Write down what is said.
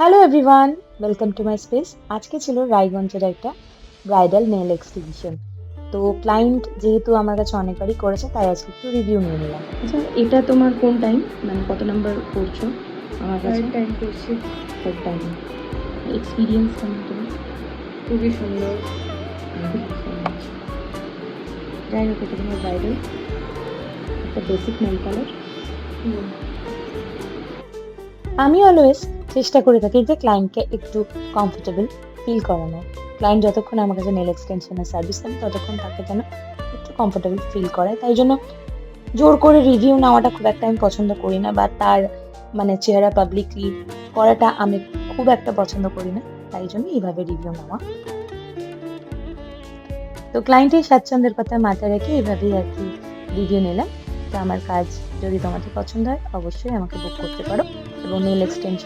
Hello everyone, welcome to my space. আজকে ছিল রায়গঞ্জের একটা ব্রাইডাল নেল এক্সটিবিশন। তো ক্লায়েন্ট যেহেতু আমার কাছে অনেকবারই করেছে, তাই আজকে একটু রিভিউ নিয়ে নিলাম। আচ্ছা, এটা তোমার কোন টাইম, মানে কত নাম্বার করছো আমার কাছে? থার্ড টাইম করছি। Third time. এক্সপিরিয়েন্স কেমন তোমার? খুবই সুন্দর। যাই হোক, এটা তোমার ব্রাইডাল একটা বেসিক নেল কালার। আমি অলওয়েজ চেষ্টা করে থাকি যে ক্লায়েন্টকে একটু কমফোর্টেবল ফিল করানো। ক্লায়েন্ট যতক্ষণ আমার কাছে নেল এক্সটেনশনের সার্ভিস নেন, ততক্ষণ তাকে যেন একটু কমফোর্টেবল ফিল করায়। তাই জন্য জোর করে রিভিউ নেওয়াটা খুব একটা আমি পছন্দ করি না, বা তার চেহারা পাবলিকলি করাটা আমি খুব একটা পছন্দ করি না। তাই জন্য এইভাবে রিভিউ নেওয়া। তো ক্লায়েন্টের স্বাচ্ছন্দ্যের কথা মাথায় রেখে এভাবেই আর কি রিভিউ নিলাম। তো আমার কাজ যদি তোমাদের পছন্দ হয়, অবশ্যই আমাকে বুক করতে পারো এবং নেল এক্সটেনশন